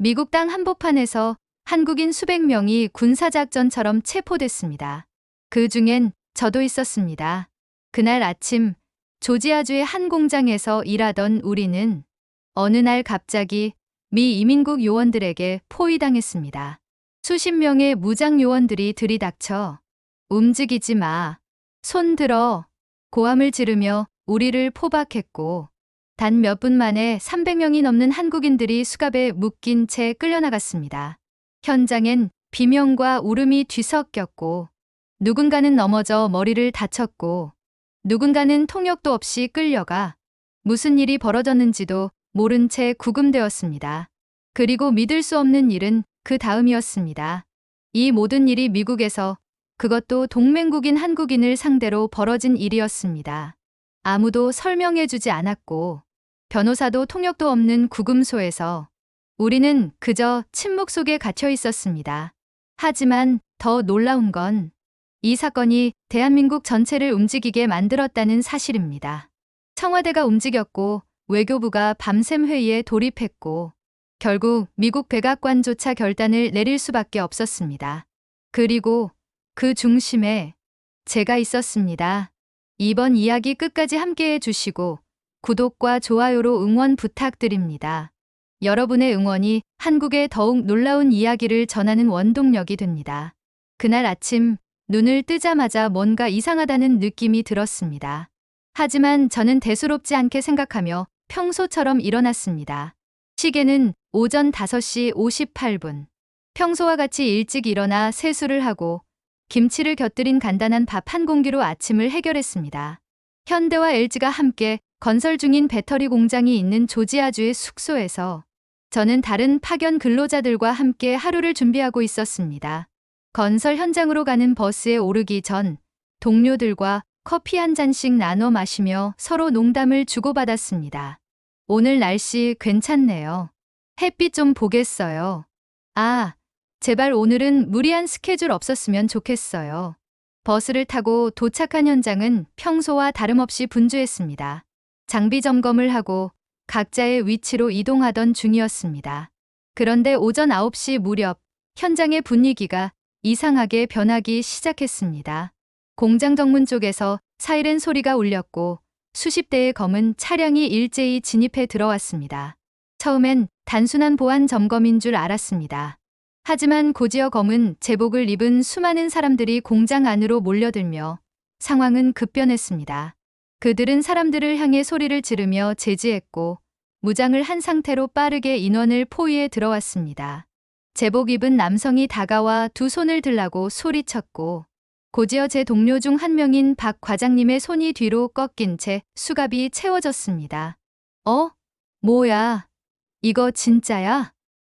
미국 땅 한복판에서 한국인 수백 명이 군사작전처럼 체포됐습니다. 그 중엔 저도 있었습니다. 그날 아침 조지아주의 한 공장에서 일하던 우리는 어느 날 갑자기 미 이민국 요원들에게 포위당했습니다. 수십 명의 무장 요원들이 들이닥쳐 움직이지 마, 손 들어 고함을 지르며 우리를 포박했고 단 몇 분 만에 300명이 넘는 한국인들이 수갑에 묶인 채 끌려나갔습니다. 현장엔 비명과 울음이 뒤섞였고 누군가는 넘어져 머리를 다쳤고 누군가는 통역도 없이 끌려가 무슨 일이 벌어졌는지도 모른 채 구금되었습니다. 그리고 믿을 수 없는 일은 그 다음이었습니다. 이 모든 일이 미국에서, 그것도 동맹국인 한국인을 상대로 벌어진 일이었습니다. 아무도 설명해주지 않았고 변호사도 통역도 없는 구금소에서 우리는 그저 침묵 속에 갇혀 있었습니다. 하지만 더 놀라운 건 이 사건이 대한민국 전체를 움직이게 만들었다는 사실입니다. 청와대가 움직였고 외교부가 밤샘 회의에 돌입했고 결국 미국 백악관조차 결단을 내릴 수밖에 없었습니다. 그리고 그 중심에 제가 있었습니다. 이번 이야기 끝까지 함께해 주시고 구독과 좋아요로 응원 부탁드립니다. 여러분의 응원이 한국의 더욱 놀라운 이야기를 전하는 원동력이 됩니다. 그날 아침 눈을 뜨자마자 뭔가 이상하다는 느낌이 들었습니다. 하지만 저는 대수롭지 않게 생각하며 평소처럼 일어났습니다. 시계는 오전 5시 58분. 평소와 같이 일찍 일어나 세수를 하고 김치를 곁들인 간단한 밥 한 공기로 아침을 해결했습니다. 현대와 LG가 함께 건설 중인 배터리 공장이 있는 조지아주의 숙소에서 저는 다른 파견 근로자들과 함께 하루를 준비하고 있었습니다. 건설 현장으로 가는 버스에 오르기 전 동료들과 커피 한 잔씩 나눠 마시며 서로 농담을 주고받았습니다. 오늘 날씨 괜찮네요. 햇빛 좀 보겠어요. 아, 제발 오늘은 무리한 스케줄 없었으면 좋겠어요. 버스를 타고 도착한 현장은 평소와 다름없이 분주했습니다. 장비 점검을 하고 각자의 위치로 이동하던 중이었습니다. 그런데 오전 9시 무렵 현장의 분위기가 이상하게 변하기 시작했습니다. 공장 정문 쪽에서 사이렌 소리가 울렸고 수십 대의 검은 차량이 일제히 진입해 들어왔습니다. 처음엔 단순한 보안 점검인 줄 알았습니다. 하지만 곧이어 검은 제복을 입은 수많은 사람들이 공장 안으로 몰려들며 상황은 급변했습니다. 그들은 사람들을 향해 소리를 지르며 제지했고 무장을 한 상태로 빠르게 인원을 포위해 들어왔습니다. 제복 입은 남성이 다가와 두 손을 들라고 소리쳤고 곧이어 제 동료 중 한 명인 박 과장님의 손이 뒤로 꺾인 채 수갑이 채워졌습니다. 뭐야? 이거 진짜야?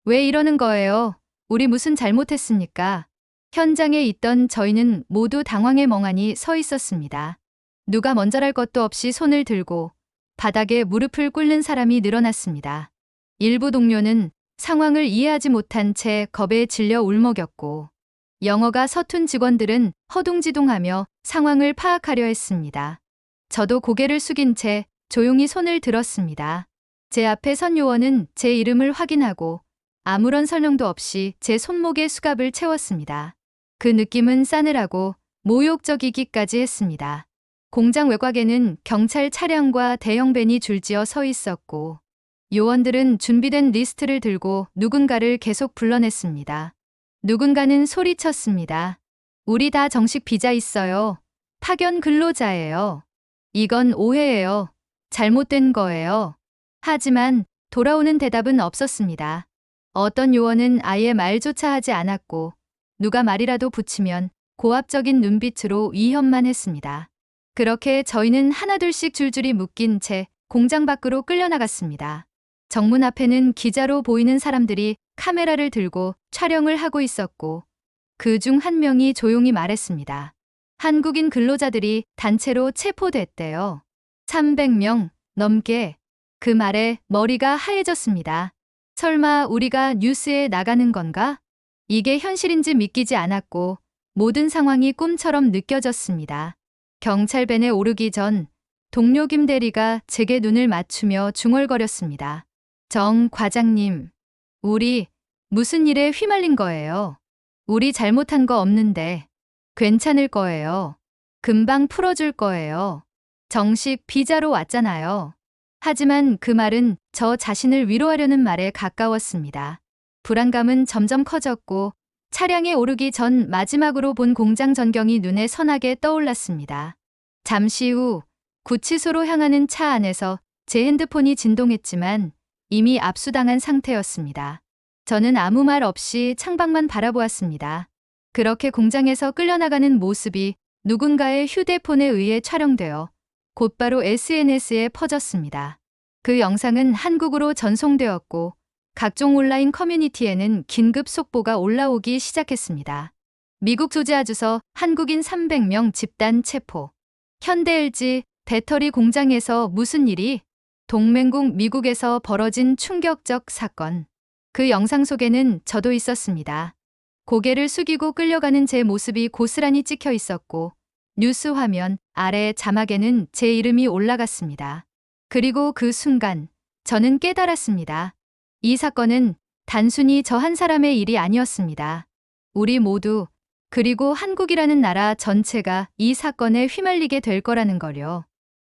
왜 이러는 거예요? 우리 무슨 잘못했습니까? 현장에 있던 저희는 모두 당황해 멍하니 서 있었습니다. 누가 먼저랄 것도 없이 손을 들고 바닥에 무릎을 꿇는 사람이 늘어났습니다. 일부 동료는 상황을 이해하지 못한 채 겁에 질려 울먹였고 영어가 서툰 직원들은 허둥지둥하며 상황을 파악하려 했습니다. 저도 고개를 숙인 채 조용히 손을 들었습니다. 제 앞에 선 요원은 제 이름을 확인하고 아무런 설명도 없이 제 손목에 수갑을 채웠습니다. 그 느낌은 싸늘하고 모욕적이기까지 했습니다. 공장 외곽에는 경찰 차량과 대형 밴이 줄지어 서 있었고 요원들은 준비된 리스트를 들고 누군가를 계속 불러냈습니다. 누군가는 소리쳤습니다. 우리 다 정식 비자 있어요. 파견 근로자예요. 이건 오해예요. 잘못된 거예요. 하지만 돌아오는 대답은 없었습니다. 어떤 요원은 아예 말조차 하지 않았고 누가 말이라도 붙이면 고압적인 눈빛으로 위협만 했습니다. 그렇게 저희는 하나둘씩 줄줄이 묶인 채 공장 밖으로 끌려나갔습니다. 정문 앞에는 기자로 보이는 사람들이 카메라를 들고 촬영을 하고 있었고 그 중 한 명이 조용히 말했습니다. 한국인 근로자들이 단체로 체포됐대요. 300명 넘게. 그 말에 머리가 하얘졌습니다. 설마 우리가 뉴스에 나가는 건가? 이게 현실인지 믿기지 않았고 모든 상황이 꿈처럼 느껴졌습니다. 경찰밴에 오르기 전 동료 김 대리가 제게 눈을 맞추며 중얼거렸습니다. 정 과장님, 우리 무슨 일에 휘말린 거예요? 우리 잘못한 거 없는데. 괜찮을 거예요. 금방 풀어줄 거예요. 정식 비자로 왔잖아요. 하지만 그 말은 저 자신을 위로하려는 말에 가까웠습니다. 불안감은 점점 커졌고 차량에 오르기 전 마지막으로 본 공장 전경이 눈에 선하게 떠올랐습니다. 잠시 후 구치소로 향하는 차 안에서 제 핸드폰이 진동했지만 이미 압수당한 상태였습니다. 저는 아무 말 없이 창밖만 바라보았습니다. 그렇게 공장에서 끌려나가는 모습이 누군가의 휴대폰에 의해 촬영되어 곧바로 SNS에 퍼졌습니다. 그 영상은 한국으로 전송되었고 각종 온라인 커뮤니티에는 긴급 속보가 올라오기 시작했습니다. 미국 조지아주서 한국인 300명 집단 체포. 현대 LG 배터리 공장에서 무슨 일이? 동맹국 미국에서 벌어진 충격적 사건. 그 영상 속에는 저도 있었습니다. 고개를 숙이고 끌려가는 제 모습이 고스란히 찍혀 있었고 뉴스 화면 아래 자막에는 제 이름이 올라갔습니다. 그리고 그 순간 저는 깨달았습니다. 이 사건은 단순히 저 한 사람의 일이 아니었습니다. 우리 모두, 그리고 한국이라는 나라 전체가 이 사건에 휘말리게 될 거라는 걸요.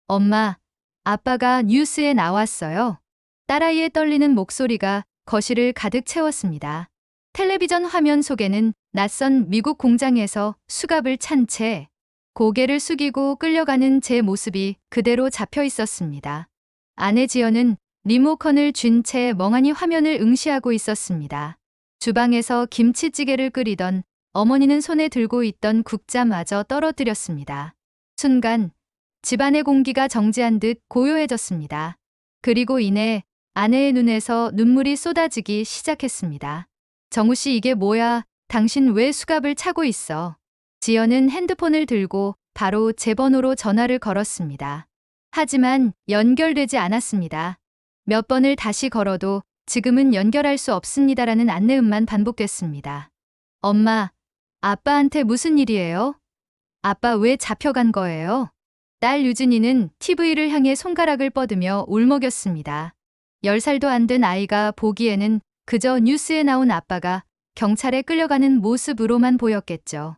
엄마, 아빠가 뉴스에 나왔어요. 딸아이의 떨리는 목소리가 거실을 가득 채웠습니다. 텔레비전 화면 속에는 낯선 미국 공장에서 수갑을 찬 채 고개를 숙이고 끌려가는 제 모습이 그대로 잡혀 있었습니다. 아내 지연은 리모컨을 쥔 채 멍하니 화면을 응시하고 있었습니다. 주방에서 김치찌개를 끓이던 어머니는 손에 들고 있던 국자마저 떨어뜨렸습니다. 순간 집안의 공기가 정지한 듯 고요해졌습니다. 그리고 이내 아내의 눈에서 눈물이 쏟아지기 시작했습니다. 정우 씨, 이게 뭐야? 당신 왜 수갑을 차고 있어? 지연은 핸드폰을 들고 바로 제 번호로 전화를 걸었습니다. 하지만 연결되지 않았습니다. 몇 번을 다시 걸어도 지금은 연결할 수 없습니다라는 안내음만 반복됐습니다. 엄마, 아빠한테 무슨 일이에요? 아빠 왜 잡혀간 거예요? 딸 유진이는 TV를 향해 손가락을 뻗으며 울먹였습니다. 10살도 안 된 아이가 보기에는 그저 뉴스에 나온 아빠가 경찰에 끌려가는 모습으로만 보였겠죠.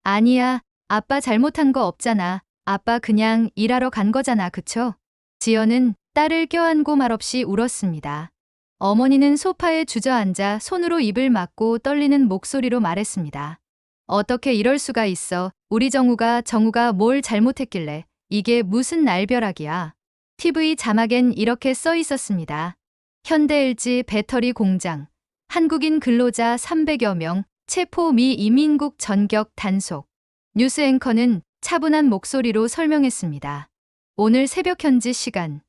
아니야, 아빠 잘못한 거 없잖아. 아빠 그냥 일하러 간 거잖아, 그쵸? 지연은 딸을 껴안고 말없이 울었습니다. 어머니는 소파에 주저앉아 손으로 입을 막고 떨리는 목소리로 말했습니다. 어떻게 이럴 수가 있어? 우리 정우가 뭘 잘못했길래 이게 무슨 날벼락이야. TV 자막엔 이렇게 써 있었습니다. 현대 LG 배터리 공장, 한국인 근로자 300여 명, 체포 미 이민국 전격 단속. 뉴스 앵커는 차분한 목소리로 설명했습니다. 오늘 새벽 현지 시간,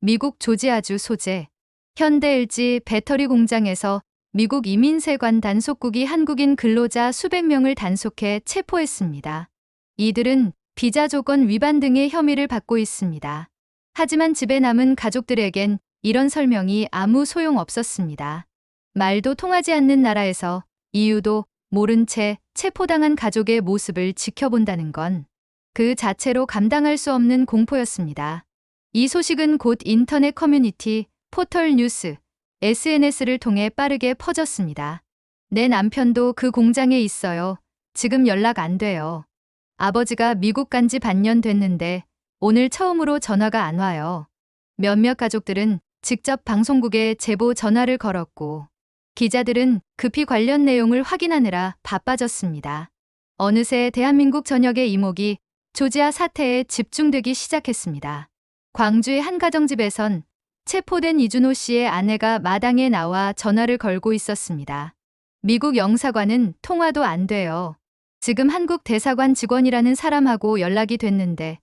미국 조지아주 소재, 현대 LG 배터리 공장에서 미국 이민세관 단속국이 한국인 근로자 수백 명을 단속해 체포했습니다. 이들은 비자 조건 위반 등의 혐의를 받고 있습니다. 하지만 집에 남은 가족들에겐 이런 설명이 아무 소용 없었습니다. 말도 통하지 않는 나라에서 이유도 모른 채 체포당한 가족의 모습을 지켜본다는 건 그 자체로 감당할 수 없는 공포였습니다. 이 소식은 곧 인터넷 커뮤니티, 포털 뉴스, SNS를 통해 빠르게 퍼졌습니다. 내 남편도 그 공장에 있어요. 지금 연락 안 돼요. 아버지가 미국 간지 반년 됐는데 오늘 처음으로 전화가 안 와요. 몇몇 가족들은 직접 방송국에 제보 전화를 걸었고 기자들은 급히 관련 내용을 확인하느라 바빠졌습니다. 어느새 대한민국 전역의 이목이 조지아 사태에 집중되기 시작했습니다. 광주의 한 가정집에선 체포된 이준호 씨의 아내가 마당에 나와 전화를 걸고 있었습니다. 미국 영사관은 통화도 안 돼요. 지금 한국 대사관 직원이라는 사람하고 연락이 됐는데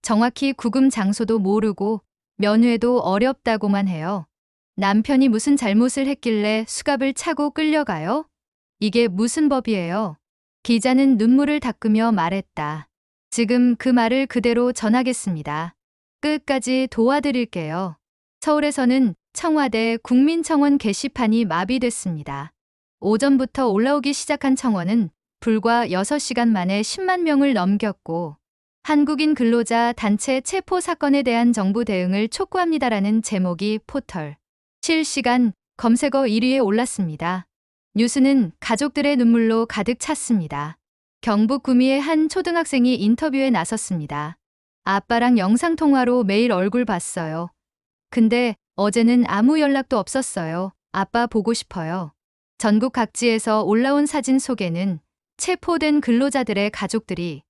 정확히 구금 장소도 모르고 면회도 어렵다고만 해요. 남편이 무슨 잘못을 했길래 수갑을 차고 끌려가요? 이게 무슨 법이에요? 기자는 눈물을 닦으며 말했다. 지금 그 말을 그대로 전하겠습니다. 끝까지 도와드릴게요. 서울에서는 청와대 국민청원 게시판이 마비됐습니다. 오전부터 올라오기 시작한 청원은 불과 6시간 만에 10만 명을 넘겼고 한국인 근로자 단체 체포 사건에 대한 정부 대응을 촉구합니다라는 제목이 포털 실시간 검색어 1위에 올랐습니다. 뉴스는 가족들의 눈물로 가득 찼습니다. 경북 구미의 한 초등학생이 인터뷰에 나섰습니다. 아빠랑 영상통화로 매일 얼굴 봤어요. 근데 어제는 아무 연락도 없었어요. 아빠 보고 싶어요. 전국 각지에서 올라온 사진 속에는 체포된 근로자들의 가족들이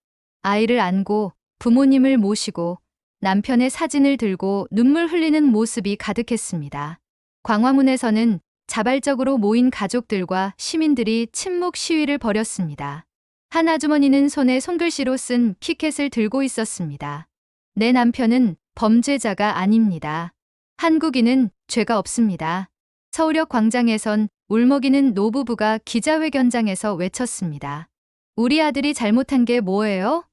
아이를 안고 부모님을 모시고 남편의 사진을 들고 눈물 흘리는 모습이 가득했습니다. 광화문에서는 자발적으로 모인 가족들과 시민들이 침묵 시위를 벌였습니다. 한 아주머니는 손에 손글씨로 쓴 피켓을 들고 있었습니다. 내 남편은 범죄자가 아닙니다. 한국인은 죄가 없습니다. 서울역 광장에선 울먹이는 노부부가 기자회견장에서 외쳤습니다. 우리 아들이 잘못한 게 뭐예요?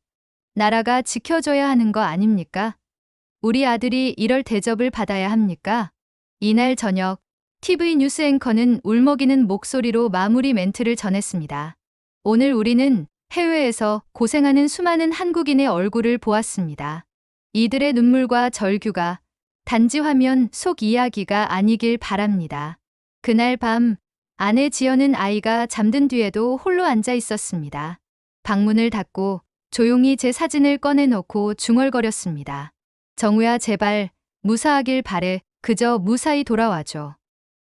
나라가 지켜줘야 하는 거 아닙니까? 우리 아들이 이럴 대접을 받아야 합니까? 이날 저녁 TV 뉴스 앵커는 울먹이는 목소리로 마무리 멘트를 전했습니다. 오늘 우리는 해외에서 고생하는 수많은 한국인의 얼굴을 보았습니다. 이들의 눈물과 절규가 단지 화면 속 이야기가 아니길 바랍니다. 그날 밤 아내 지연은 아이가 잠든 뒤에도 홀로 앉아 있었습니다. 방문을 닫고 조용히 제 사진을 꺼내놓고 중얼거렸습니다. 정우야, 제발 무사하길 바래. 그저 무사히 돌아와줘.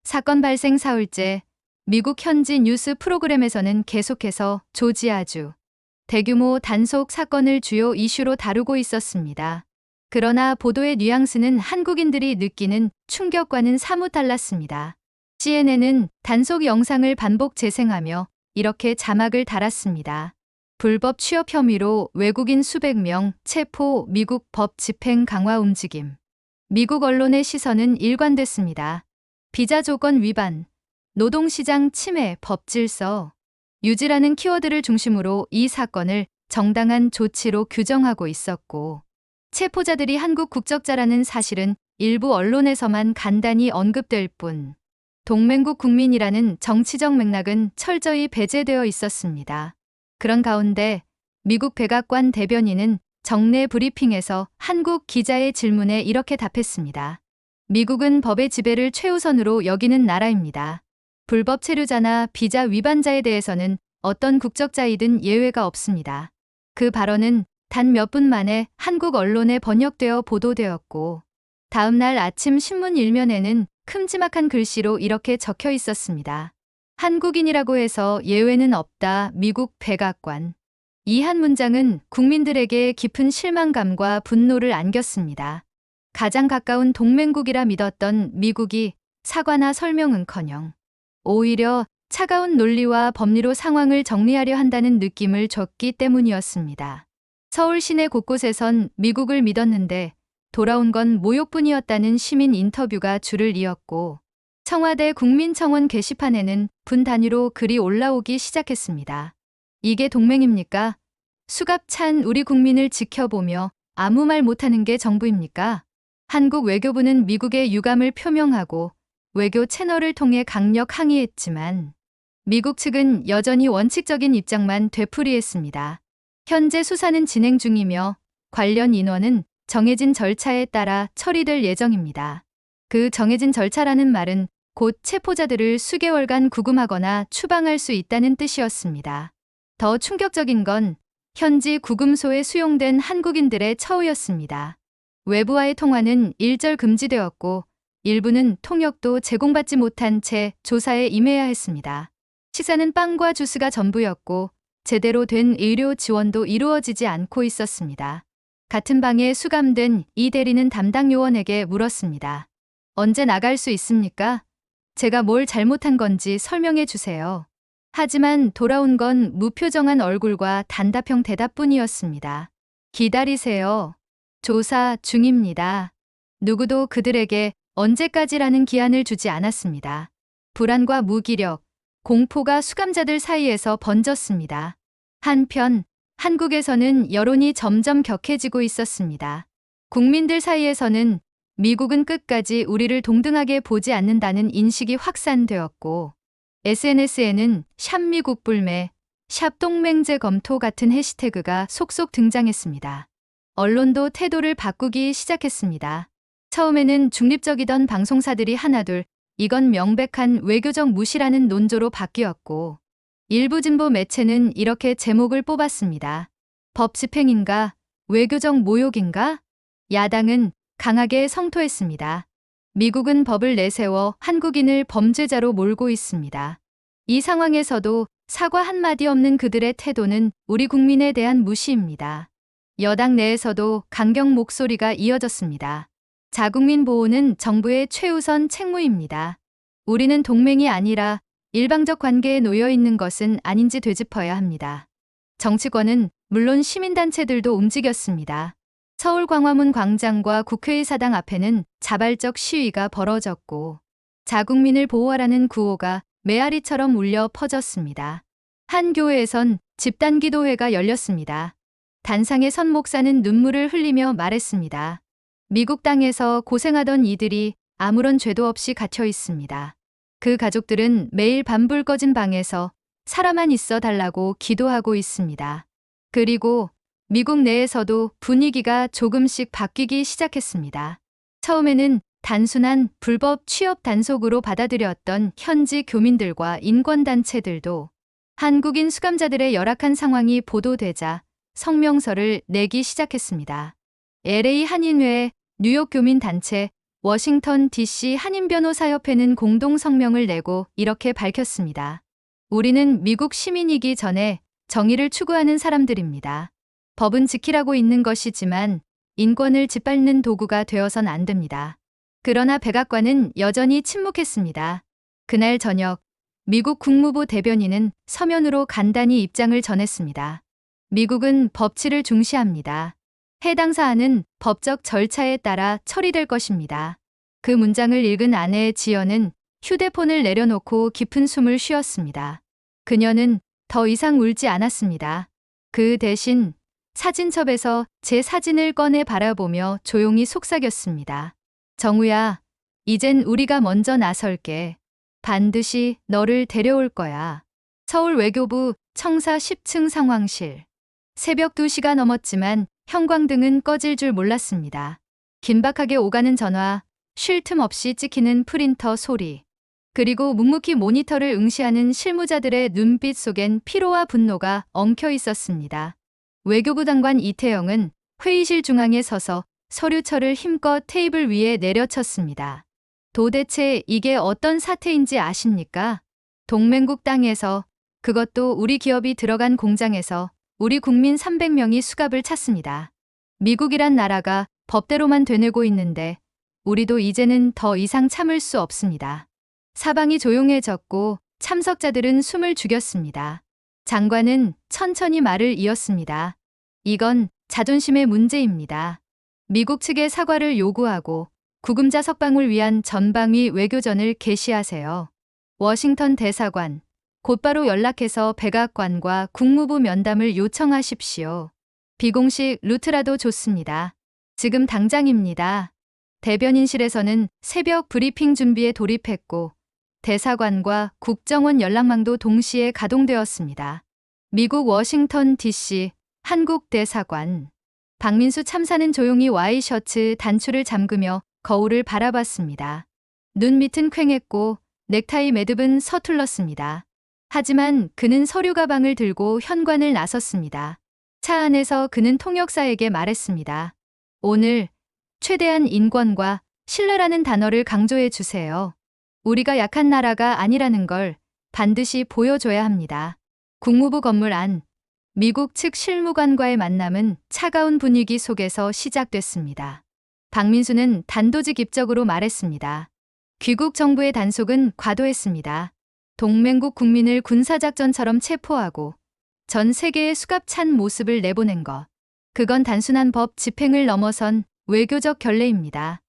사건 발생 사흘째 미국 현지 뉴스 프로그램에서는 계속해서 조지아주 대규모 단속 사건을 주요 이슈로 다루고 있었습니다. 그러나 보도의 뉘앙스는 한국인들이 느끼는 충격과는 사뭇 달랐습니다. CNN은 단속 영상을 반복 재생하며 이렇게 자막을 달았습니다. 불법 취업 혐의로 외국인 수백 명 체포, 미국 법 집행 강화 움직임. 미국 언론의 시선은 일관됐습니다. 비자 조건 위반, 노동시장 침해, 법질서 유지라는 키워드를 중심으로 이 사건을 정당한 조치로 규정하고 있었고, 체포자들이 한국 국적자라는 사실은 일부 언론에서만 간단히 언급될 뿐, 동맹국 국민이라는 정치적 맥락은 철저히 배제되어 있었습니다. 그런 가운데 미국 백악관 대변인은 정례 브리핑에서 한국 기자의 질문에 이렇게 답했습니다. 미국은 법의 지배를 최우선으로 여기는 나라입니다. 불법 체류자나 비자 위반자에 대해서는 어떤 국적자이든 예외가 없습니다. 그 발언은 단 몇 분 만에 한국 언론에 번역되어 보도되었고, 다음 날 아침 신문 일면에는 큼지막한 글씨로 이렇게 적혀 있었습니다. 한국인이라고 해서 예외는 없다. 미국 백악관. 이 한 문장은 국민들에게 깊은 실망감과 분노를 안겼습니다. 가장 가까운 동맹국이라 믿었던 미국이 사과나 설명은커녕 오히려 차가운 논리와 법리로 상황을 정리하려 한다는 느낌을 줬기 때문이었습니다. 서울 시내 곳곳에선 미국을 믿었는데 돌아온 건 모욕뿐이었다는 시민 인터뷰가 줄을 이었고, 청와대 국민청원 게시판에는 분 단위로 글이 올라오기 시작했습니다. 이게 동맹입니까? 수갑 찬 우리 국민을 지켜보며 아무 말 못하는 게 정부입니까? 한국 외교부는 미국의 유감을 표명하고 외교 채널을 통해 강력 항의했지만 미국 측은 여전히 원칙적인 입장만 되풀이했습니다. 현재 수사는 진행 중이며 관련 인원은 정해진 절차에 따라 처리될 예정입니다. 그 정해진 절차라는 말은 곧 체포자들을 수개월간 구금하거나 추방할 수 있다는 뜻이었습니다. 더 충격적인 건 현지 구금소에 수용된 한국인들의 처우였습니다. 외부와의 통화는 일절 금지되었고 일부는 통역도 제공받지 못한 채 조사에 임해야 했습니다. 식사는 빵과 주스가 전부였고 제대로 된 의료 지원도 이루어지지 않고 있었습니다. 같은 방에 수감된 이 대리는 담당 요원에게 물었습니다. 언제 나갈 수 있습니까? 제가 뭘 잘못한 건지 설명해 주세요. 하지만 돌아온 건 무표정한 얼굴과 단답형 대답뿐이었습니다. 기다리세요. 조사 중입니다. 누구도 그들에게 언제까지라는 기한을 주지 않았습니다. 불안과 무기력, 공포가 수감자들 사이에서 번졌습니다. 한편 한국에서는 여론이 점점 격해지고 있었습니다. 국민들 사이에서는 미국은 끝까지 우리를 동등하게 보지 않는다는 인식이 확산되었고, SNS에는 샵 미국 불매, 샵 동맹제 검토 같은 해시태그가 속속 등장했습니다. 언론도 태도를 바꾸기 시작했습니다. 처음에는 중립적이던 방송사들이 하나둘 이건 명백한 외교적 무시라는 논조로 바뀌었고, 일부 진보 매체는 이렇게 제목을 뽑았습니다. 법 집행인가? 외교적 모욕인가? 야당은 강하게 성토했습니다. 미국은 법을 내세워 한국인을 범죄자로 몰고 있습니다. 이 상황에서도 사과 한마디 없는 그들의 태도는 우리 국민에 대한 무시입니다. 여당 내에서도 강경 목소리가 이어졌습니다. 자국민 보호는 정부의 최우선 책무입니다. 우리는 동맹이 아니라 일방적 관계에 놓여 있는 것은 아닌지 되짚어야 합니다. 정치권은 물론 시민단체들도 움직였습니다. 서울 광화문 광장과 국회의사당 앞에는 자발적 시위가 벌어졌고, 자국민을 보호하라는 구호가 메아리처럼 울려 퍼졌습니다. 한 교회에선 집단기도회가 열렸습니다. 단상의 선 목사는 눈물을 흘리며 말했습니다. 미국 땅에서 고생하던 이들이 아무런 죄도 없이 갇혀 있습니다. 그 가족들은 매일 밤 불 꺼진 방에서 살아만 있어 달라고 기도하고 있습니다. 그리고 미국 내에서도 분위기가 조금씩 바뀌기 시작했습니다. 처음에는 단순한 불법 취업 단속으로 받아들였던 현지 교민들과 인권단체들도 한국인 수감자들의 열악한 상황이 보도되자 성명서를 내기 시작했습니다. LA 한인회, 뉴욕 교민단체, 워싱턴 DC 한인변호사협회는 공동 성명을 내고 이렇게 밝혔습니다. 우리는 미국 시민이기 전에 정의를 추구하는 사람들입니다. 법은 지키라고 있는 것이지만 인권을 짓밟는 도구가 되어선 안 됩니다. 그러나 백악관은 여전히 침묵했습니다. 그날 저녁 미국 국무부 대변인은 서면으로 간단히 입장을 전했습니다. 미국은 법치를 중시합니다. 해당 사안은 법적 절차에 따라 처리될 것입니다. 그 문장을 읽은 아내의 지연은 휴대폰을 내려놓고 깊은 숨을 쉬었습니다. 그녀는 더 이상 울지 않았습니다. 그 대신 사진첩에서 제 사진을 꺼내 바라보며 조용히 속삭였습니다. 정우야, 이젠 우리가 먼저 나설게. 반드시 너를 데려올 거야. 서울 외교부 청사 10층 상황실. 새벽 2시가 넘었지만 형광등은 꺼질 줄 몰랐습니다. 긴박하게 오가는 전화, 쉴 틈 없이 찍히는 프린터 소리, 그리고 묵묵히 모니터를 응시하는 실무자들의 눈빛 속엔 피로와 분노가 엉켜 있었습니다. 외교부 장관 이태영은 회의실 중앙에 서서 서류철을 힘껏 테이블 위에 내려쳤습니다. 도대체 이게 어떤 사태인지 아십니까? 동맹국 땅에서, 그것도 우리 기업이 들어간 공장에서 우리 국민 300명이 수갑을 찼습니다. 미국이란 나라가 법대로만 되뇌고 있는데 우리도 이제는 더 이상 참을 수 없습니다. 사방이 조용해졌고 참석자들은 숨을 죽였습니다. 장관은 천천히 말을 이었습니다. 이건 자존심의 문제입니다. 미국 측에 사과를 요구하고 구금자 석방을 위한 전방위 외교전을 개시하세요. 워싱턴 대사관, 곧바로 연락해서 백악관과 국무부 면담을 요청하십시오. 비공식 루트라도 좋습니다. 지금 당장입니다. 대변인실에서는 새벽 브리핑 준비에 돌입했고 대사관과 국정원 연락망도 동시에 가동되었습니다. 미국 워싱턴 DC 한국 대사관. 박민수 참사는 조용히 와이셔츠 단추를 잠그며 거울을 바라봤습니다. 눈 밑은 퀭했고 넥타이 매듭은 서툴렀습니다. 하지만 그는 서류 가방을 들고 현관을 나섰습니다. 차 안에서 그는 통역사에게 말했습니다. 오늘 최대한 인권과 신뢰라는 단어를 강조해 주세요. 우리가 약한 나라가 아니라는 걸 반드시 보여줘야 합니다. 국무부 건물 안, 미국 측 실무관과의 만남은 차가운 분위기 속에서 시작됐습니다. 박민수는 단도직입적으로 말했습니다. 귀국 정부의 단속은 과도했습니다. 동맹국 국민을 군사작전처럼 체포하고 전 세계에 수갑 찬 모습을 내보낸 것. 그건 단순한 법 집행을 넘어선 외교적 결례입니다.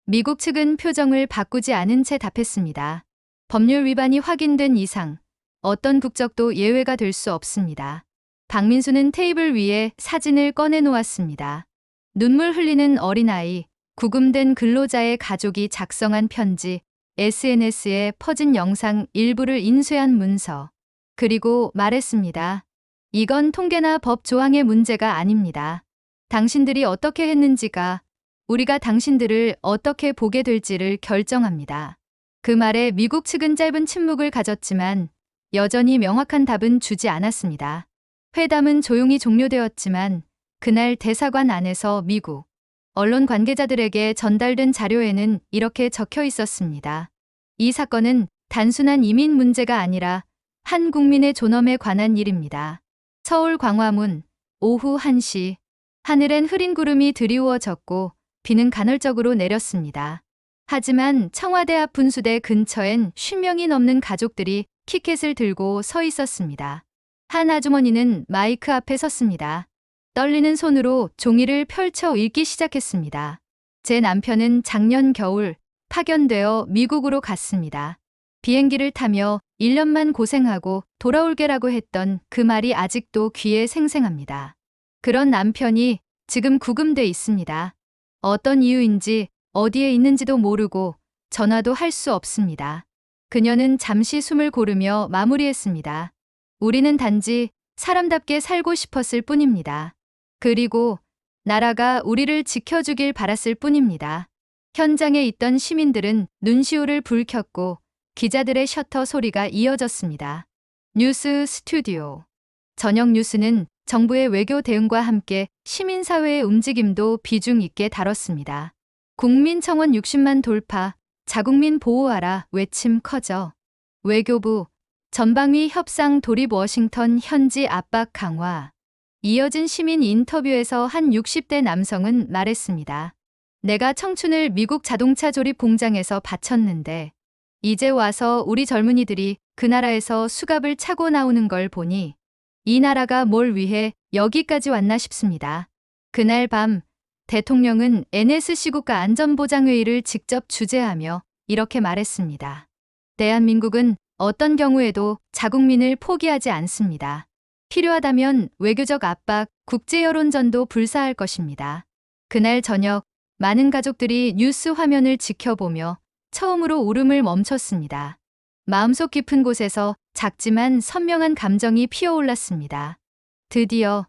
미국 측은 표정을 바꾸지 않은 채 답했습니다. 법률 위반이 확인된 이상 어떤 국적도 예외가 될 수 없습니다. 박민수는 테이블 위에 사진을 꺼내 놓았습니다. 눈물 흘리는 어린아이, 구금된 근로자의 가족이 작성한 편지, SNS에 퍼진 영상 일부를 인쇄한 문서. 그리고 말했습니다. 이건 통계나 법 조항의 문제가 아닙니다. 당신들이 어떻게 했는지가 우리가 당신들을 어떻게 보게 될지를 결정합니다. 그 말에 미국 측은 짧은 침묵을 가졌지만 여전히 명확한 답은 주지 않았습니다. 회담은 조용히 종료되었지만 그날 대사관 안에서 미국 언론 관계자들에게 전달된 자료에는 이렇게 적혀 있었습니다. 이 사건은 단순한 이민 문제가 아니라 한 국민의 존엄에 관한 일입니다. 서울 광화문 오후 1시 하늘엔 흐린 구름이 드리워졌고 비는 간헐적으로 내렸습니다. 하지만 청와대 앞 분수대 근처엔 10명이 넘는 가족들이 티켓을 들고 서 있었습니다. 한 아주머니는 마이크 앞에 섰습니다. 떨리는 손으로 종이를 펼쳐 읽기 시작했습니다. 제 남편은 작년 겨울 파견되어 미국으로 갔습니다. 비행기를 타며 1년만 고생하고 돌아올게라고 했던 그 말이 아직도 귀에 생생합니다. 그런 남편이 지금 구금돼 있습니다. 어떤 이유인지 어디에 있는지도 모르고 전화도 할 수 없습니다. 그녀는 잠시 숨을 고르며 마무리했습니다. 우리는 단지 사람답게 살고 싶었을 뿐입니다. 그리고 나라가 우리를 지켜주길 바랐을 뿐입니다. 현장에 있던 시민들은 눈시울을 붉혔고 기자들의 셔터 소리가 이어졌습니다. 뉴스 스튜디오. 저녁 뉴스는 정부의 외교 대응과 함께 시민사회의 움직임도 비중 있게 다뤘습니다. 국민청원 60만 돌파, 자국민 보호하라 외침 커져. 외교부, 전방위 협상 돌입 워싱턴 현지 압박 강화. 이어진 시민 인터뷰에서 한 60대 남성은 말했습니다. 내가 청춘을 미국 자동차 조립 공장에서 바쳤는데 이제 와서 우리 젊은이들이 그 나라에서 수갑을 차고 나오는 걸 보니 이 나라가 뭘 위해 여기까지 왔나 싶습니다. 그날 밤 대통령은 NSC 국가안전보장회의를 직접 주재하며 이렇게 말했습니다. 대한민국은 어떤 경우에도 자국민을 포기하지 않습니다. 필요하다면 외교적 압박, 국제 여론전도 불사할 것입니다. 그날 저녁 많은 가족들이 뉴스 화면을 지켜보며 처음으로 울음을 멈췄습니다. 마음속 깊은 곳에서 작지만 선명한 감정이 피어올랐습니다. 드디어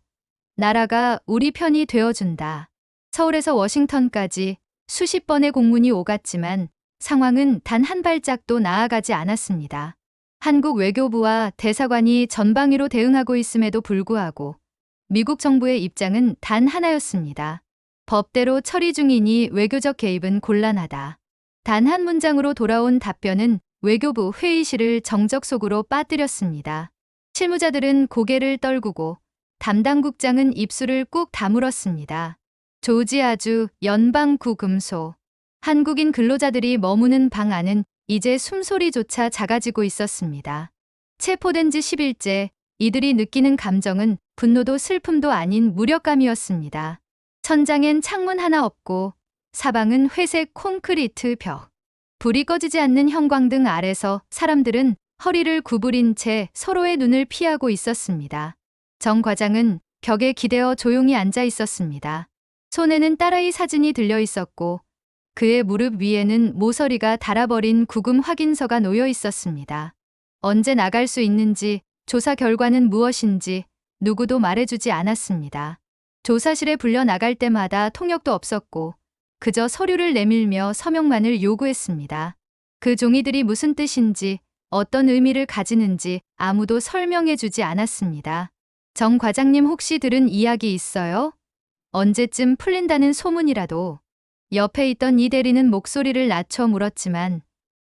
나라가 우리 편이 되어준다. 서울에서 워싱턴까지 수십 번의 공문이 오갔지만 상황은 단 한 발짝도 나아가지 않았습니다. 한국 외교부와 대사관이 전방위로 대응하고 있음에도 불구하고 미국 정부의 입장은 단 하나였습니다. 법대로 처리 중이니 외교적 개입은 곤란하다. 단 한 문장으로 돌아온 답변은 외교부 회의실을 정적 속으로 빠뜨렸습니다. 실무자들은 고개를 떨구고 담당국장은 입술을 꾹 다물었습니다. 조지아주 연방구금소. 한국인 근로자들이 머무는 방 안은 이제 숨소리조차 작아지고 있었습니다. 체포된 지 10일째 이들이 느끼는 감정은 분노도 슬픔도 아닌 무력감이었습니다. 천장엔 창문 하나 없고 사방은 회색 콘크리트 벽. 불이 꺼지지 않는 형광등 아래서 사람들은 허리를 구부린 채 서로의 눈을 피하고 있었습니다. 정 과장은 벽에 기대어 조용히 앉아 있었습니다. 손에는 딸아이 사진이 들려 있었고 그의 무릎 위에는 모서리가 닳아버린 구금 확인서가 놓여 있었습니다. 언제 나갈 수 있는지, 조사 결과는 무엇인지 누구도 말해주지 않았습니다. 조사실에 불려 나갈 때마다 통역도 없었고 그저 서류를 내밀며 서명만을 요구했습니다. 그 종이들이 무슨 뜻인지, 어떤 의미를 가지는지 아무도 설명해주지 않았습니다. 정 과장님 혹시 들은 이야기 있어요? 언제쯤 풀린다는 소문이라도. 옆에 있던 이 대리는 목소리를 낮춰 물었지만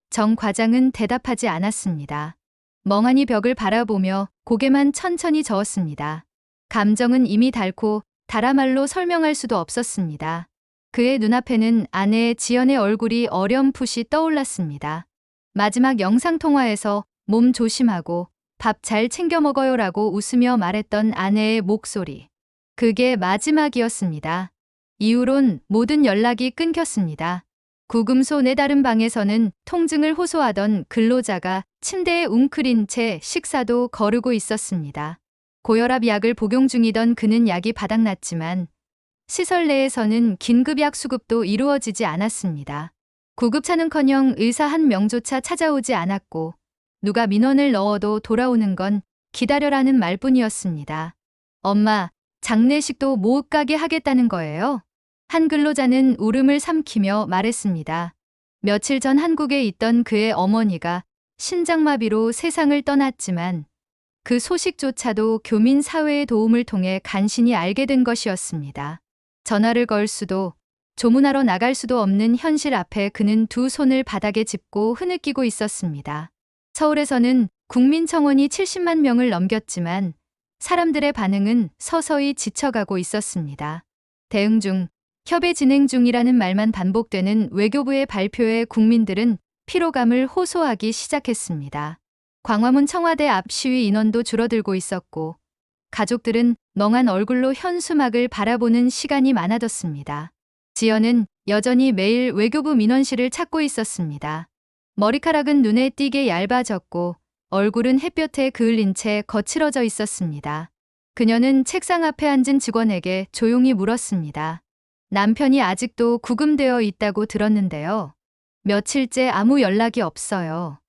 정 과장은 대답하지 않았습니다. 멍하니 벽을 바라보며 고개만 천천히 저었습니다. 감정은 이미 닳고 달아 말로 설명할 수도 없었습니다. 그의 눈앞에는 아내 지연의 얼굴이 어렴풋이 떠올랐습니다. 마지막 영상통화에서 몸 조심하고 밥 잘 챙겨 먹어요라고 웃으며 말했던 아내의 목소리. 그게 마지막이었습니다. 이후론 모든 연락이 끊겼습니다. 구금소 내 다른 방에서는 통증을 호소하던 근로자가 침대에 웅크린 채 식사도 거르고 있었습니다. 고혈압 약을 복용 중이던 그는 약이 바닥났지만 시설 내에서는 긴급약 수급도 이루어지지 않았습니다. 구급차는커녕 의사 한 명조차 찾아오지 않았고 누가 민원을 넣어도 돌아오는 건 기다려라는 말뿐이었습니다. 엄마, 장례식도 못 가게 하겠다는 거예요? 한 근로자는 울음을 삼키며 말했습니다. 며칠 전 한국에 있던 그의 어머니가 신장마비로 세상을 떠났지만 그 소식조차도 교민 사회의 도움을 통해 간신히 알게 된 것이었습니다. 전화를 걸 수도 조문하러 나갈 수도 없는 현실 앞에 그는 두 손을 바닥에 짚고 흐느끼고 있었습니다. 서울에서는 국민청원이 70만 명을 넘겼지만 사람들의 반응은 서서히 지쳐가고 있었습니다. 대응 중, 협의 진행 중이라는 말만 반복되는 외교부의 발표에 국민들은 피로감을 호소하기 시작했습니다. 광화문 청와대 앞 시위 인원도 줄어들고 있었고 가족들은 멍한 얼굴로 현수막을 바라보는 시간이 많아졌습니다. 지연은 여전히 매일 외교부 민원실을 찾고 있었습니다. 머리카락은 눈에 띄게 얇아졌고 얼굴은 햇볕에 그을린 채 거칠어져 있었습니다. 그녀는 책상 앞에 앉은 직원에게 조용히 물었습니다. 남편이 아직도 구금되어 있다고 들었는데요. 며칠째 아무 연락이 없어요.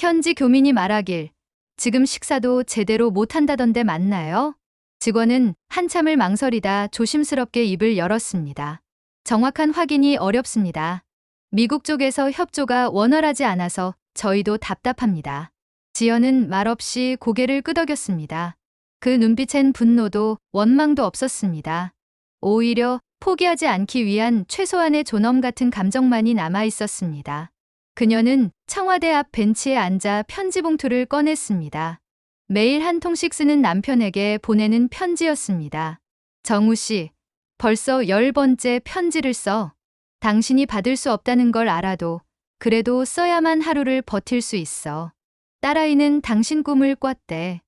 현지 교민이 말하길 지금 식사도 제대로 못한다던데 맞나요? 직원은 한참을 망설이다 조심스럽게 입을 열었습니다. 정확한 확인이 어렵습니다. 미국 쪽에서 협조가 원활하지 않아서 저희도 답답합니다. 지연은 말없이 고개를 끄덕였습니다. 그 눈빛엔 분노도 원망도 없었습니다. 오히려 포기하지 않기 위한 최소한의 존엄 같은 감정만이 남아 있었습니다. 그녀는 청와대 앞 벤치에 앉아 편지 봉투를 꺼냈습니다. 매일 한 통씩 쓰는 남편에게 보내는 편지였습니다. 정우 씨, 벌써 10번째 편지를 써. 당신이 받을 수 없다는 걸 알아도 그래도 써야만 하루를 버틸 수 있어. 딸아이는 당신 꿈을 꿨대.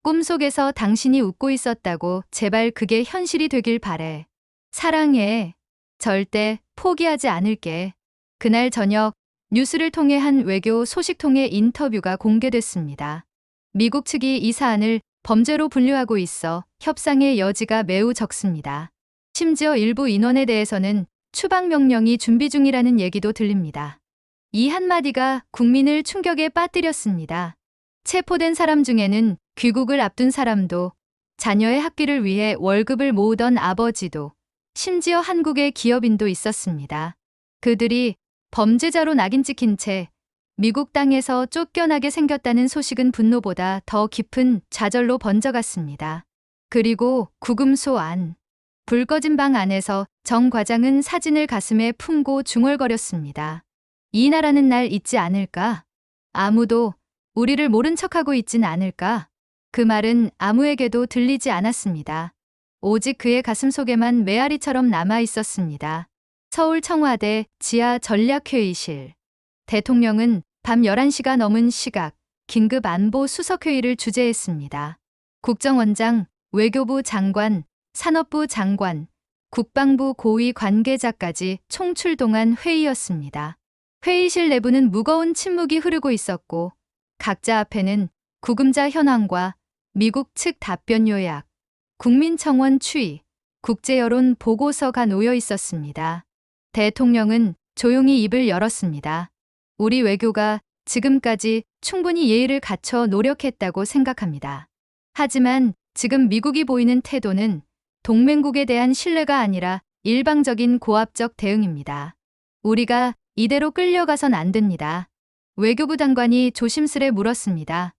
꿈속에서 당신이 웃고 있었다고 제발 그게 현실이 되길 바래. 사랑해. 절대 포기하지 않을게. 그날 저녁 뉴스를 통해 한 외교 소식통의 인터뷰가 공개됐습니다. 미국 측이 이 사안을 범죄로 분류하고 있어 협상의 여지가 매우 적습니다. 심지어 일부 인원에 대해서는 추방 명령이 준비 중이라는 얘기도 들립니다. 이 한마디가 국민을 충격에 빠뜨렸습니다. 체포된 사람 중에는 귀국을 앞둔 사람도, 자녀의 학비를 위해 월급을 모으던 아버지도, 심지어 한국의 기업인도 있었습니다. 그들이 범죄자로 낙인 찍힌 채 미국 땅에서 쫓겨나게 생겼다는 소식은 분노보다 더 깊은 좌절로 번져갔습니다. 그리고 구금소 안. 불 꺼진 방 안에서 정 과장은 사진을 가슴에 품고 중얼거렸습니다. 이 나라는 날 잊지 않을까? 아무도 우리를 모른 척하고 있진 않을까? 그 말은 아무에게도 들리지 않았습니다. 오직 그의 가슴 속에만 메아리처럼 남아 있었습니다. 서울 청와대 지하 전략회의실. 대통령은 밤 11시가 넘은 시각 긴급 안보 수석회의를 주재했습니다. 국정원장, 외교부 장관, 산업부 장관, 국방부 고위 관계자까지 총출동한 회의였습니다. 회의실 내부는 무거운 침묵이 흐르고 있었고 각자 앞에는 구금자 현황과 미국 측 답변 요약, 국민청원 추이, 국제여론 보고서가 놓여 있었습니다. 대통령은 조용히 입을 열었습니다. 우리 외교가 지금까지 충분히 예의를 갖춰 노력했다고 생각합니다. 하지만 지금 미국이 보이는 태도는 동맹국에 대한 신뢰가 아니라 일방적인 고압적 대응입니다. 우리가 이대로 끌려가선 안 됩니다. 외교부 장관이 조심스레 물었습니다.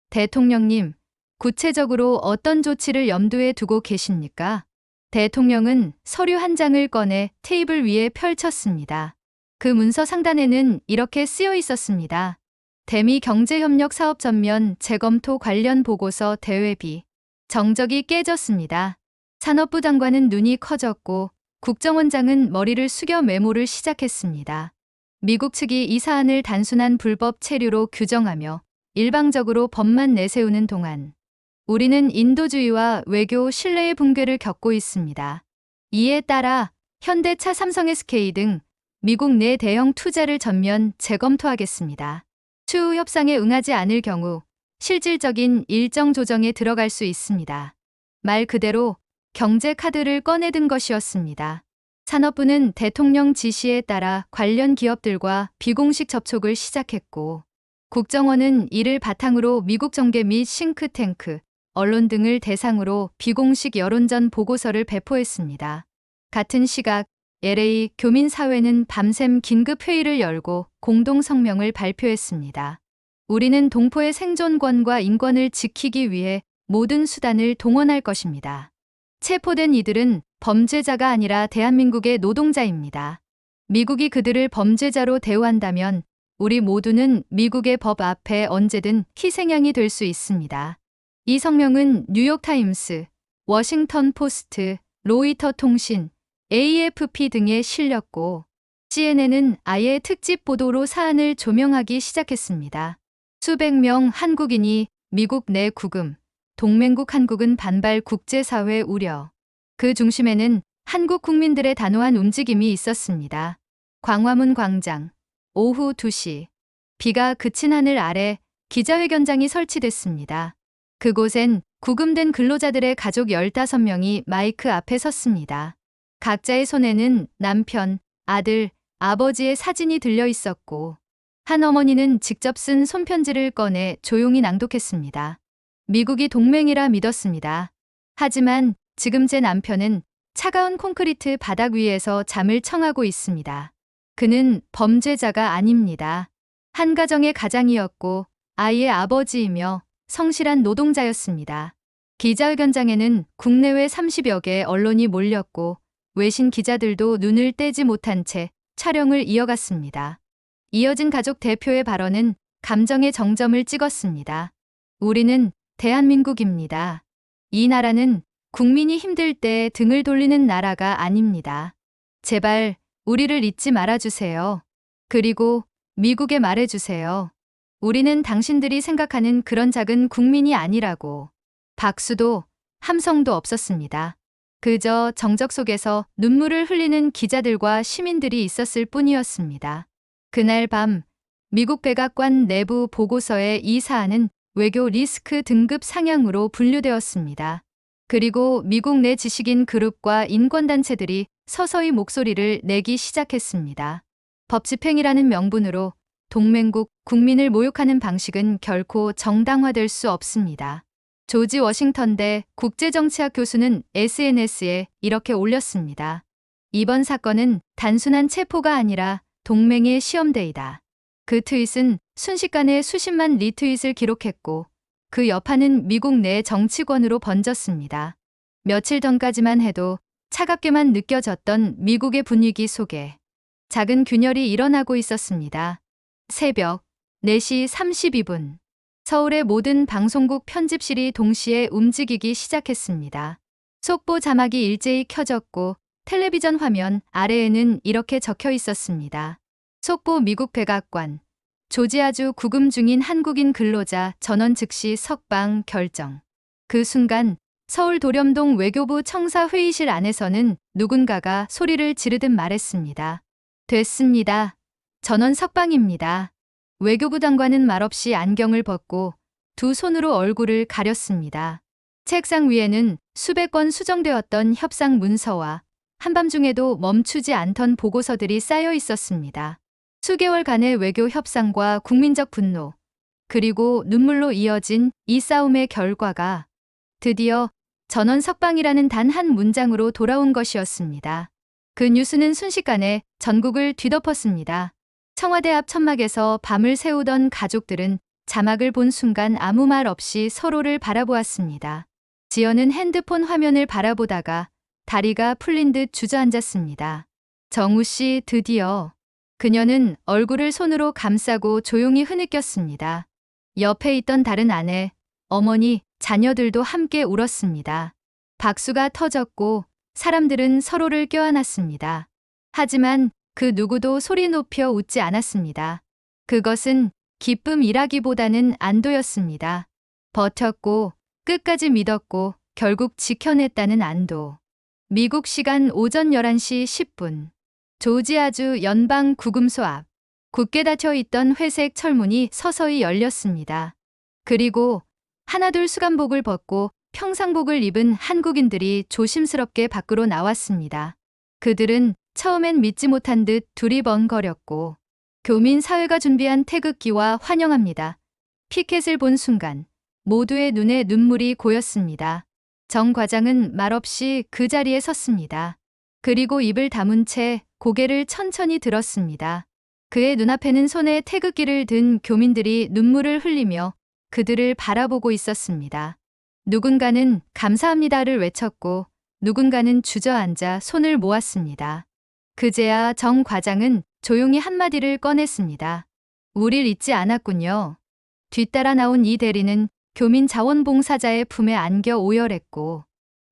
대통령님, 구체적으로 어떤 조치를 염두에 두고 계십니까? 대통령은 서류 한 장을 꺼내 테이블 위에 펼쳤습니다. 그 문서 상단에는 이렇게 쓰여 있었습니다. 대미 경제협력 사업 전면 재검토 관련 보고서 대회비. 정적이 깨졌습니다. 산업부 장관은 눈이 커졌고 국정원장은 머리를 숙여 메모를 시작했습니다. 미국 측이 이 사안을 단순한 불법 체류로 규정하며 일방적으로 법만 내세우는 동안 우리는 인도주의와 외교 신뢰의 붕괴를 겪고 있습니다. 이에 따라 현대차, 삼성 SK 등 미국 내 대형 투자를 전면 재검토하겠습니다. 추후 협상에 응하지 않을 경우 실질적인 일정 조정에 들어갈 수 있습니다. 말 그대로 경제 카드를 꺼내든 것이었습니다. 산업부는 대통령 지시에 따라 관련 기업들과 비공식 접촉을 시작했고 국정원은 이를 바탕으로 미국 정계 및 싱크탱크, 언론 등을 대상으로 비공식 여론전 보고서를 배포했습니다. 같은 시각 LA 교민사회는 밤샘 긴급회의를 열고 공동성명을 발표했습니다. 우리는 동포의 생존권과 인권을 지키기 위해 모든 수단을 동원할 것입니다. 체포된 이들은 범죄자가 아니라 대한민국의 노동자입니다. 미국이 그들을 범죄자로 대우한다면 우리 모두는 미국의 법 앞에 언제든 희생양이 될 수 있습니다. 이 성명은 뉴욕타임스, 워싱턴 포스트, 로이터 통신, AFP 등에 실렸고 CNN은 아예 특집 보도로 사안을 조명하기 시작했습니다. 수백 명 한국인이 미국 내 구금, 동맹국 한국은 반발 국제사회 우려. 그 중심에는 한국 국민들의 단호한 움직임이 있었습니다. 광화문 광장, 오후 2시. 비가 그친 하늘 아래 기자회견장이 설치됐습니다. 그곳엔 구금된 근로자들의 가족 15명이 마이크 앞에 섰습니다. 각자의 손에는 남편, 아들, 아버지의 사진이 들려 있었고 한 어머니는 직접 쓴 손편지를 꺼내 조용히 낭독했습니다. 미국이 동맹이라 믿었습니다. 하지만 지금 제 남편은 차가운 콘크리트 바닥 위에서 잠을 청하고 있습니다. 그는 범죄자가 아닙니다. 한 가정의 가장이었고 아이의 아버지이며 성실한 노동자였습니다. 기자회견장에는 국내외 30여 개의 언론이 몰렸고 외신 기자들도 눈을 떼지 못한 채 촬영을 이어갔습니다. 이어진 가족 대표의 발언은 감정의 정점을 찍었습니다. 우리는 대한민국입니다. 이 나라는 국민이 힘들 때 등을 돌리는 나라가 아닙니다. 제발 우리를 잊지 말아주세요. 그리고 미국에 말해주세요. 우리는 당신들이 생각하는 그런 작은 국민이 아니라고. 박수도 함성도 없었습니다. 그저 정적 속에서 눈물을 흘리는 기자들과 시민들이 있었을 뿐이었습니다. 그날 밤 미국 백악관 내부 보고서에 이 사안은 외교 리스크 등급 상향으로 분류되었습니다. 그리고 미국 내 지식인 그룹과 인권단체들이 서서히 목소리를 내기 시작했습니다. 법 집행이라는 명분으로 동맹국 국민을 모욕하는 방식은 결코 정당화될 수 없습니다. 조지 워싱턴대 국제정치학 교수는 SNS에 이렇게 올렸습니다. 이번 사건은 단순한 체포가 아니라 동맹의 시험대이다. 그 트윗은 순식간에 수십만 리트윗을 기록했고 그 여파는 미국 내 정치권으로 번졌습니다. 며칠 전까지만 해도 차갑게만 느껴졌던 미국의 분위기 속에 작은 균열이 일어나고 있었습니다. 새벽 4시 32분. 서울의 모든 방송국 편집실이 동시에 움직이기 시작했습니다. 속보 자막이 일제히 켜졌고 텔레비전 화면 아래에는 이렇게 적혀 있었습니다. 속보 미국 백악관. 조지아주 구금 중인 한국인 근로자 전원 즉시 석방 결정. 그 순간 서울 도렴동 외교부 청사 회의실 안에서는 누군가가 소리를 지르듯 말했습니다. 됐습니다. 전원 석방입니다. 외교부 장관은 말없이 안경을 벗고 두 손으로 얼굴을 가렸습니다. 책상 위에는 수백 건 수정되었던 협상 문서와 한밤중에도 멈추지 않던 보고서들이 쌓여 있었습니다. 수개월간의 외교 협상과 국민적 분노, 그리고 눈물로 이어진 이 싸움의 결과가 드디어 전원 석방이라는 단 한 문장으로 돌아온 것이었습니다. 그 뉴스는 순식간에 전국을 뒤덮었습니다. 청와대 앞 천막에서 밤을 새우던 가족들은 자막을 본 순간 아무 말 없이 서로를 바라보았습니다. 지연은 핸드폰 화면을 바라보다가 다리가 풀린 듯 주저앉았습니다. 정우 씨 드디어. 그녀는 얼굴을 손으로 감싸고 조용히 흐느꼈습니다. 옆에 있던 다른 아내, 어머니, 자녀들도 함께 울었습니다. 박수가 터졌고 사람들은 서로를 껴안았습니다. 하지만 그 누구도 소리 높여 웃지 않았습니다. 그것은 기쁨이라기보다는 안도였습니다. 버텼고 끝까지 믿었고 결국 지켜냈다는 안도. 미국 시간 오전 11시 10분. 조지아주 연방 구금소 앞. 굳게 닫혀 있던 회색 철문이 서서히 열렸습니다. 그리고 하나둘 수감복을 벗고 평상복을 입은 한국인들이 조심스럽게 밖으로 나왔습니다. 그들은 처음엔 믿지 못한 듯 두리번거렸고 교민 사회가 준비한 태극기와 환영합니다. 피켓을 본 순간 모두의 눈에 눈물이 고였습니다. 정 과장은 말없이 그 자리에 섰습니다. 그리고 입을 다문 채 고개를 천천히 들었습니다. 그의 눈앞에는 손에 태극기를 든 교민들이 눈물을 흘리며 그들을 바라보고 있었습니다. 누군가는 감사합니다를 외쳤고 누군가는 주저앉아 손을 모았습니다. 그제야 정 과장은 조용히 한마디를 꺼냈습니다. 우릴 잊지 않았군요. 뒤따라 나온 이 대리는 교민 자원봉사자의 품에 안겨 오열했고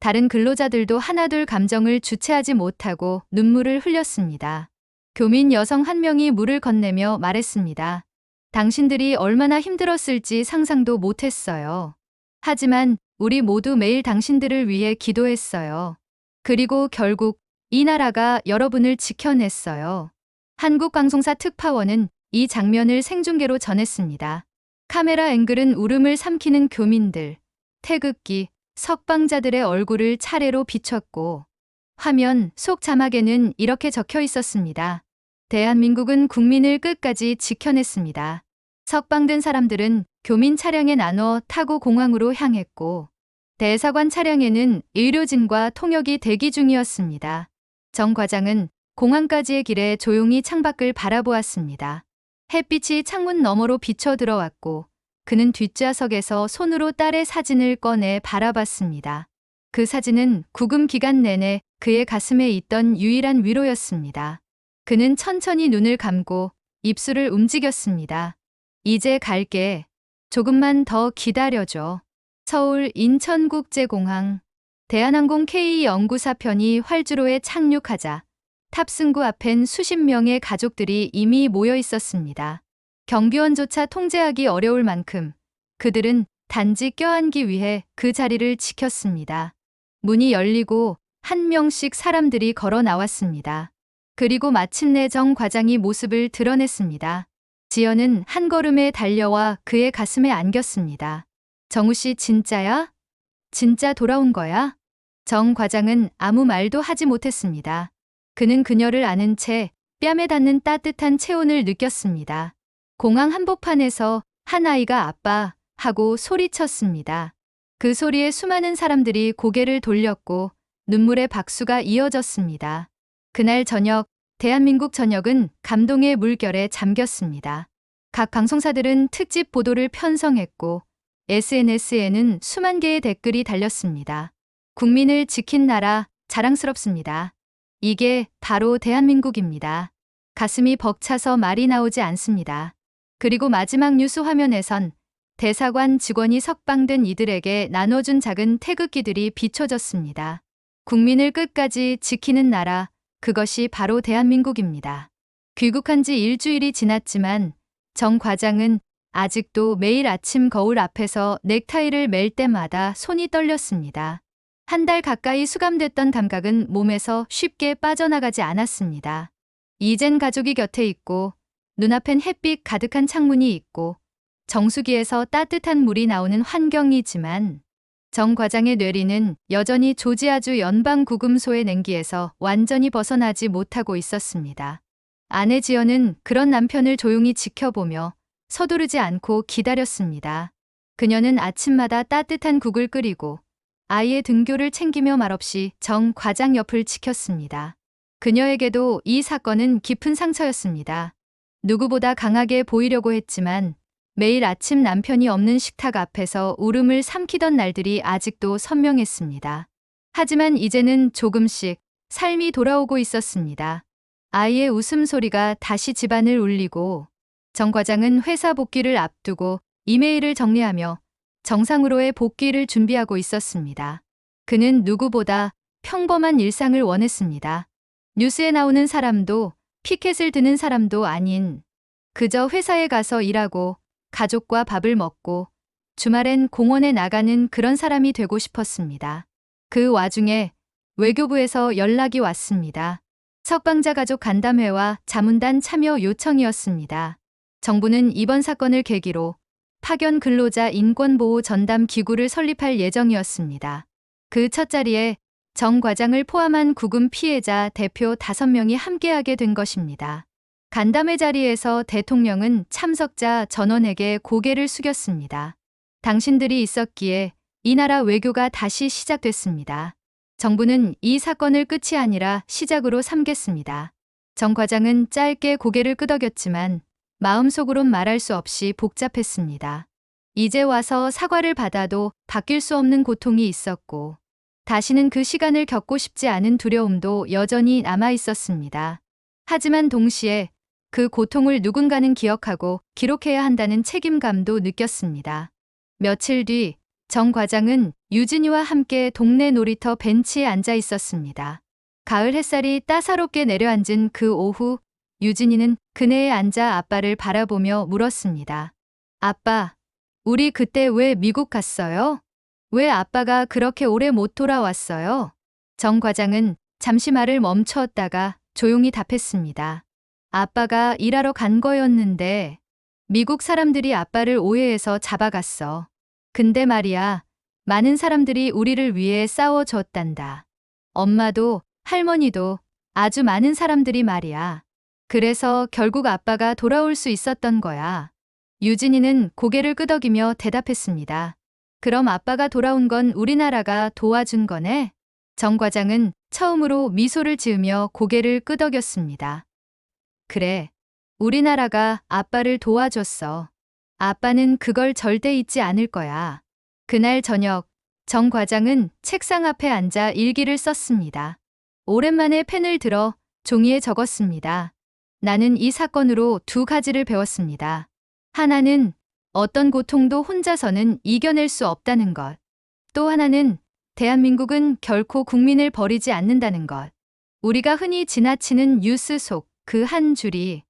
다른 근로자들도 하나둘 감정을 주체하지 못하고 눈물을 흘렸습니다. 교민 여성 한 명이 물을 건네며 말했습니다. 당신들이 얼마나 힘들었을지 상상도 못했어요. 하지만 우리 모두 매일 당신들을 위해 기도했어요. 그리고 결국 이 나라가 여러분을 지켜냈어요. 한국방송사 특파원은 이 장면을 생중계로 전했습니다. 카메라 앵글은 울음을 삼키는 교민들, 태극기, 석방자들의 얼굴을 차례로 비췄고 화면 속 자막에는 이렇게 적혀 있었습니다. 대한민국은 국민을 끝까지 지켜냈습니다. 석방된 사람들은 교민 차량에 나눠 타고 공항으로 향했고 대사관 차량에는 의료진과 통역이 대기 중이었습니다. 정 과장은 공항까지의 길에 조용히 창밖을 바라보았습니다. 햇빛이 창문 너머로 비쳐 들어왔고 그는 뒷좌석에서 손으로 딸의 사진을 꺼내 바라봤습니다. 그 사진은 구금 기간 내내 그의 가슴에 있던 유일한 위로였습니다. 그는 천천히 눈을 감고 입술을 움직였습니다. 이제 갈게. 조금만 더 기다려줘. 서울 인천국제공항. 대한항공 K-연구사편이 활주로에 착륙하자 탑승구 앞엔 수십 명의 가족들이 이미 모여 있었습니다. 경비원조차 통제하기 어려울 만큼 그들은 단지 껴안기 위해 그 자리를 지켰습니다. 문이 열리고 한 명씩 사람들이 걸어 나왔습니다. 그리고 마침내 정 과장이 모습을 드러냈습니다. 지연은 한 걸음에 달려와 그의 가슴에 안겼습니다. 정우 씨 진짜야? 진짜 돌아온 거야? 정 과장은 아무 말도 하지 못했습니다. 그는 그녀를 안은 채 뺨에 닿는 따뜻한 체온을 느꼈습니다. 공항 한복판에서 한 아이가 아빠 하고 소리쳤습니다. 그 소리에 수많은 사람들이 고개를 돌렸고 눈물의 박수가 이어졌습니다. 그날 저녁, 대한민국 전역은 감동의 물결에 잠겼습니다. 각 방송사들은 특집 보도를 편성했고 SNS에는 수만 개의 댓글이 달렸습니다. 국민을 지킨 나라, 자랑스럽습니다. 이게 바로 대한민국입니다. 가슴이 벅차서 말이 나오지 않습니다. 그리고 마지막 뉴스 화면에선 대사관 직원이 석방된 이들에게 나눠준 작은 태극기들이 비춰졌습니다. 국민을 끝까지 지키는 나라, 그것이 바로 대한민국입니다. 귀국한 지 일주일이 지났지만 정 과장은 아직도 매일 아침 거울 앞에서 넥타이를 멜 때마다 손이 떨렸습니다. 한 달 가까이 수감됐던 감각은 몸에서 쉽게 빠져나가지 않았습니다. 이젠 가족이 곁에 있고 눈앞엔 햇빛 가득한 창문이 있고 정수기에서 따뜻한 물이 나오는 환경이지만 정 과장의 뇌리는 여전히 조지아주 연방구금소의 냉기에서 완전히 벗어나지 못하고 있었습니다. 아내 지연은 그런 남편을 조용히 지켜보며 서두르지 않고 기다렸습니다. 그녀는 아침마다 따뜻한 국을 끓이고 아이의 등교를 챙기며 말없이 정 과장 옆을 지켰습니다. 그녀에게도 이 사건은 깊은 상처였습니다. 누구보다 강하게 보이려고 했지만 매일 아침 남편이 없는 식탁 앞에서 울음을 삼키던 날들이 아직도 선명했습니다. 하지만 이제는 조금씩 삶이 돌아오고 있었습니다. 아이의 웃음소리가 다시 집안을 울리고 정 과장은 회사 복귀를 앞두고 이메일을 정리하며 정상으로의 복귀를 준비하고 있었습니다. 그는 누구보다 평범한 일상을 원했습니다. 뉴스에 나오는 사람도 피켓을 드는 사람도 아닌 그저 회사에 가서 일하고 가족과 밥을 먹고 주말엔 공원에 나가는 그런 사람이 되고 싶었습니다. 그 와중에 외교부에서 연락이 왔습니다. 석방자 가족 간담회와 자문단 참여 요청이었습니다. 정부는 이번 사건을 계기로 파견 근로자 인권보호 전담 기구를 설립할 예정이었습니다. 그 첫 자리에 정 과장을 포함한 구금 피해자 대표 5명이 함께하게 된 것입니다. 간담회 자리에서 대통령은 참석자 전원에게 고개를 숙였습니다. 당신들이 있었기에 이 나라 외교가 다시 시작됐습니다. 정부는 이 사건을 끝이 아니라 시작으로 삼겠습니다. 정 과장은 짧게 고개를 끄덕였지만 마음속으론 말할 수 없이 복잡했습니다. 이제 와서 사과를 받아도 바뀔 수 없는 고통이 있었고 다시는 그 시간을 겪고 싶지 않은 두려움도 여전히 남아 있었습니다. 하지만 동시에 그 고통을 누군가는 기억하고 기록해야 한다는 책임감도 느꼈습니다. 며칠 뒤 정 과장은 유진이와 함께 동네 놀이터 벤치에 앉아 있었습니다. 가을 햇살이 따사롭게 내려앉은 그 오후, 유진이는 그네에 앉아 아빠를 바라보며 물었습니다. 아빠, 우리 그때 왜 미국 갔어요? 왜 아빠가 그렇게 오래 못 돌아왔어요? 정 과장은 잠시 말을 멈추었다가 조용히 답했습니다. 아빠가 일하러 간 거였는데 미국 사람들이 아빠를 오해해서 잡아갔어. 근데 말이야, 많은 사람들이 우리를 위해 싸워줬단다. 엄마도 할머니도 아주 많은 사람들이 말이야. 그래서 결국 아빠가 돌아올 수 있었던 거야. 유진이는 고개를 끄덕이며 대답했습니다. 그럼 아빠가 돌아온 건 우리나라가 도와준 거네? 정 과장은 처음으로 미소를 지으며 고개를 끄덕였습니다. 그래, 우리나라가 아빠를 도와줬어. 아빠는 그걸 절대 잊지 않을 거야. 그날 저녁, 정 과장은 책상 앞에 앉아 일기를 썼습니다. 오랜만에 펜을 들어 종이에 적었습니다. 나는 이 사건으로 두 가지를 배웠습니다. 하나는 어떤 고통도 혼자서는 이겨낼 수 없다는 것. 또 하나는 대한민국은 결코 국민을 버리지 않는다는 것. 우리가 흔히 지나치는 뉴스 속 그 한 줄이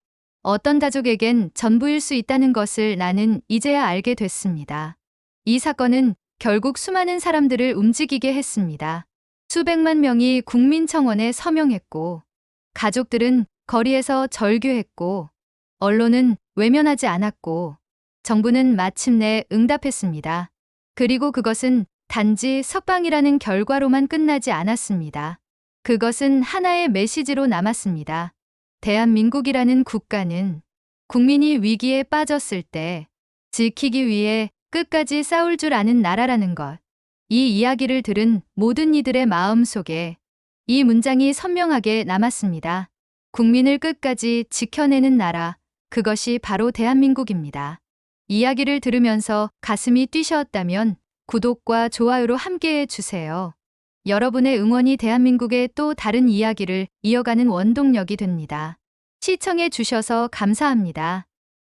어떤 가족에겐 전부일 수 있다는 것을 나는 이제야 알게 됐습니다. 이 사건은 결국 수많은 사람들을 움직이게 했습니다. 수백만 명이 국민청원에 서명했고, 가족들은 거리에서 절규했고, 언론은 외면하지 않았고, 정부는 마침내 응답했습니다. 그리고 그것은 단지 석방이라는 결과로만 끝나지 않았습니다. 그것은 하나의 메시지로 남았습니다. 대한민국이라는 국가는 국민이 위기에 빠졌을 때 지키기 위해 끝까지 싸울 줄 아는 나라라는 것. 이 이야기를 들은 모든 이들의 마음 속에 이 문장이 선명하게 남았습니다. 국민을 끝까지 지켜내는 나라, 그것이 바로 대한민국입니다. 이야기를 들으면서 가슴이 뛰셨다면 구독과 좋아요로 함께해 주세요. 여러분의 응원이 대한민국의 또 다른 이야기를 이어가는 원동력이 됩니다. 시청해 주셔서 감사합니다.